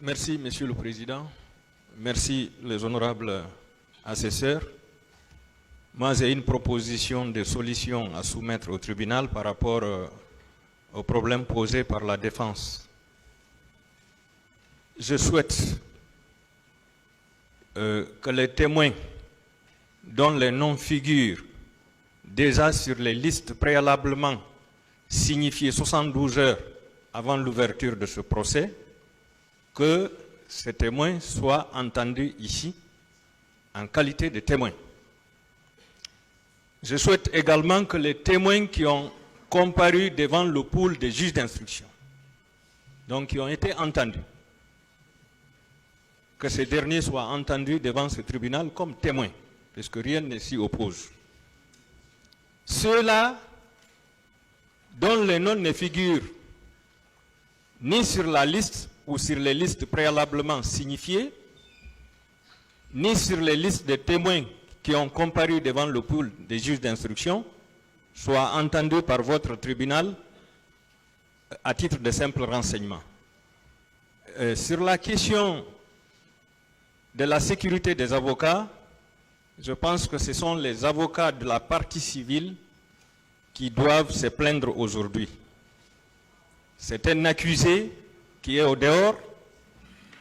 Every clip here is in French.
Merci, Monsieur le Président. Merci, les honorables assesseurs. Moi, j'ai une proposition de solution à soumettre au tribunal par rapport aux problèmes posés par la défense. Je souhaite que les témoins dont les noms figurent déjà sur les listes préalablement signifiées 72 heures avant l'ouverture de ce procès, que ces témoins soient entendus ici en qualité de témoins. Je souhaite également que les témoins qui ont comparu devant le pool des juges d'instruction, donc qui ont été entendus, que ces derniers soient entendus devant ce tribunal comme témoins, puisque rien ne s'y oppose. Ceux-là dont les noms ne figurent ni sur la liste ou sur les listes préalablement signifiées, ni sur les listes des témoins qui ont comparu devant le pool des juges d'instruction, soient entendus par votre tribunal à titre de simple renseignement. Sur la question de la sécurité des avocats, je pense que ce sont les avocats de la partie civile qui doivent se plaindre aujourd'hui. C'est un accusé qui est au dehors,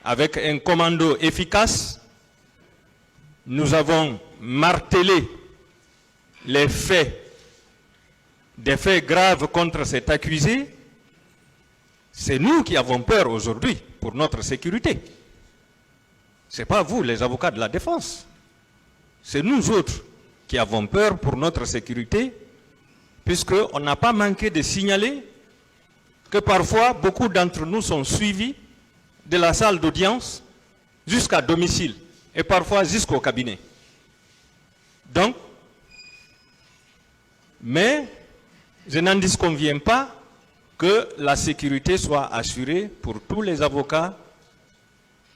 avec un commando efficace. Nous avons martelé les faits, des faits graves contre cet accusé. C'est nous qui avons peur aujourd'hui pour notre sécurité. Ce n'est pas vous, les avocats de la défense. C'est nous autres qui avons peur pour notre sécurité, puisqu'on n'a pas manqué de signaler que parfois, beaucoup d'entre nous sont suivis de la salle d'audience jusqu'à domicile et parfois jusqu'au cabinet. Donc, mais je n'en disconviens pas que la sécurité soit assurée pour tous les avocats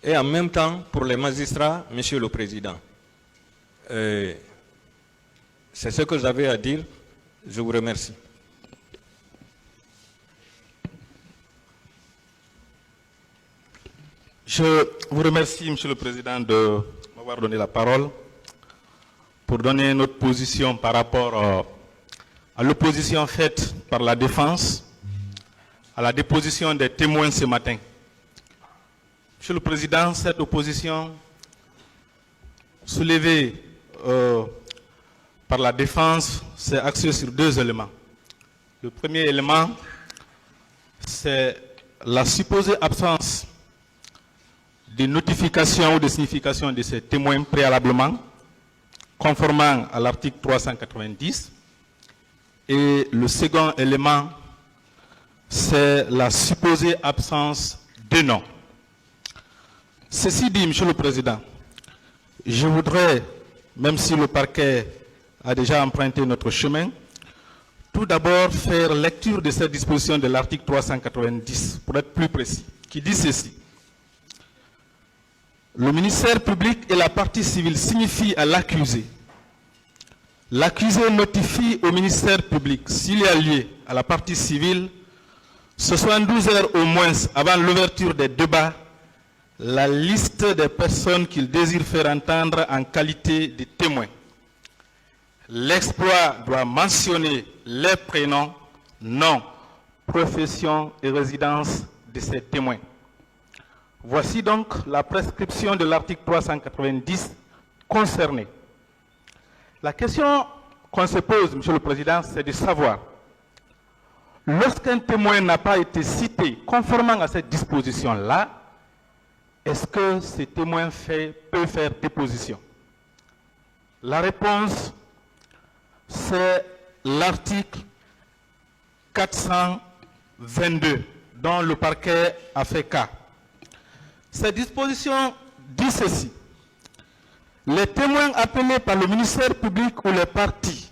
et en même temps pour les magistrats, Monsieur le Président. C'est ce que j'avais à dire. Je vous remercie. Je vous remercie, Monsieur le Président, de m'avoir donné la parole pour donner notre position par rapport à l'opposition faite par la défense à la déposition des témoins ce matin. Monsieur le Président, cette opposition soulevée par la défense s'est axée sur deux éléments. Le premier élément, c'est la supposée absence de notification ou de signification de ces témoins préalablement, conformément à l'article 390. Et le second élément, c'est la supposée absence de nom. Ceci dit, Monsieur le Président, je voudrais, même si le parquet a déjà emprunté notre chemin, tout d'abord faire lecture de cette disposition de l'article 390, pour être plus précis, qui dit ceci. Le ministère public et la partie civile signifient à l'accusé. L'accusé notifie au ministère public, s'il y a lieu à la partie civile, 72 heures au moins avant l'ouverture des débats, la liste des personnes qu'il désire faire entendre en qualité de témoins. L'exploit doit mentionner les prénoms, noms, profession et résidence de ces témoins. Voici donc la prescription de l'article 390 concerné. La question qu'on se pose, Monsieur le Président, c'est de savoir, lorsqu'un témoin n'a pas été cité conformément à cette disposition-là, est-ce que ce témoin peut faire déposition? La réponse, c'est l'article 422, dont le parquet a fait cas. Cette disposition dit ceci. Les témoins appelés par le ministère public ou les parties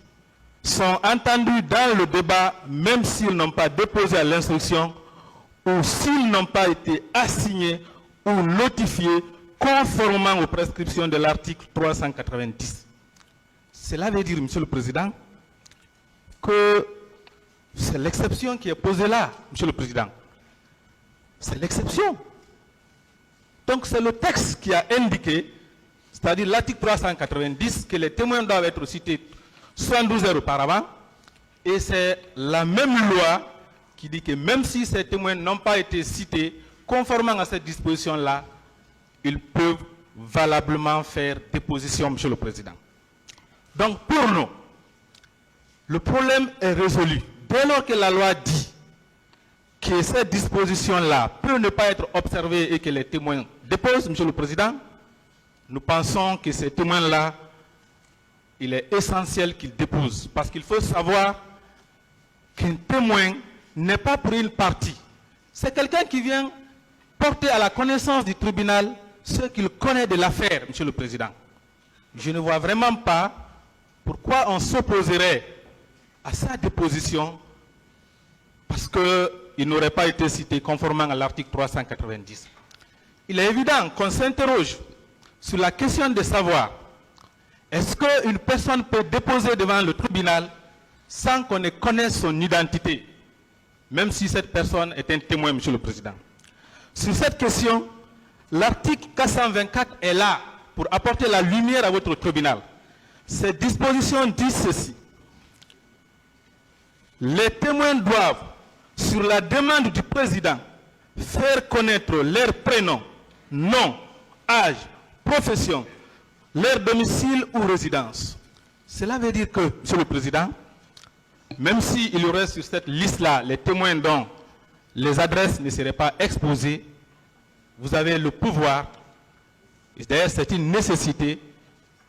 sont entendus dans le débat même s'ils n'ont pas déposé à l'instruction ou s'ils n'ont pas été assignés ou notifiés conformément aux prescriptions de l'article 390. Cela veut dire, Monsieur le Président, que c'est l'exception qui est posée là, Monsieur le Président. C'est l'exception. Donc c'est le texte qui a indiqué, c'est-à-dire l'article 390, que les témoins doivent être cités 72 heures auparavant. Et c'est la même loi qui dit que même si ces témoins n'ont pas été cités, conformément à cette disposition-là, ils peuvent valablement faire déposition, Monsieur le Président. Donc pour nous, le problème est résolu. Dès lors que la loi dit que cette disposition-là peut ne pas être observée et que les témoins déposent, Monsieur le Président, nous pensons que ces témoins-là, il est essentiel qu'ils déposent. Parce qu'il faut savoir qu'un témoin n'est pas pour une partie. C'est quelqu'un qui vient porter à la connaissance du tribunal ce qu'il connaît de l'affaire, Monsieur le Président. Je ne vois vraiment pas pourquoi on s'opposerait à sa déposition parce qu'il n'aurait pas été cité conformément à l'article 390. Il est évident qu'on s'interroge sur la question de savoir est-ce qu'une personne peut déposer devant le tribunal sans qu'on ne connaisse son identité, même si cette personne est un témoin, Monsieur le Président. Sur cette question, l'article 424 est là pour apporter la lumière à votre tribunal. Cette disposition dit ceci. Les témoins doivent, sur la demande du président, faire connaître leur prénom, nom, âge, profession, leur domicile ou résidence. Cela veut dire que, Monsieur le Président, même s'il y aurait sur cette liste-là les témoins dont les adresses ne seraient pas exposées, vous avez le pouvoir, et d'ailleurs c'est une nécessité,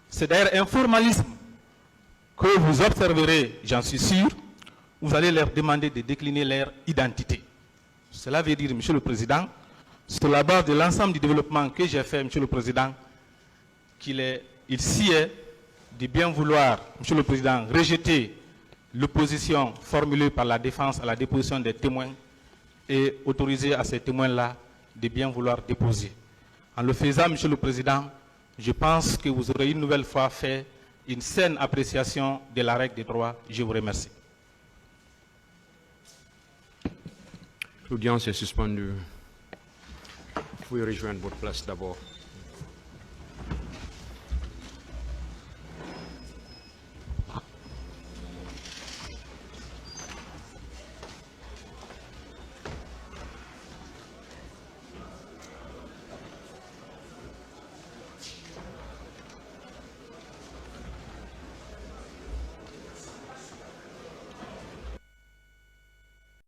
c'est d'ailleurs un formalisme que vous observerez, j'en suis sûr, vous allez leur demander de décliner leur identité. Cela veut dire, Monsieur le Président, sur la base de l'ensemble du développement que j'ai fait, Monsieur le Président, qu'il s'y est de bien vouloir, Monsieur le Président, rejeter l'opposition formulée par la défense à la déposition des témoins et autoriser à ces témoins-là de bien vouloir déposer. En le faisant, Monsieur le Président, je pense que vous aurez une nouvelle fois fait une saine appréciation de la règle des droits. Je vous remercie. L'audience est suspendue. Vous pouvez rejoindre votre place d'abord.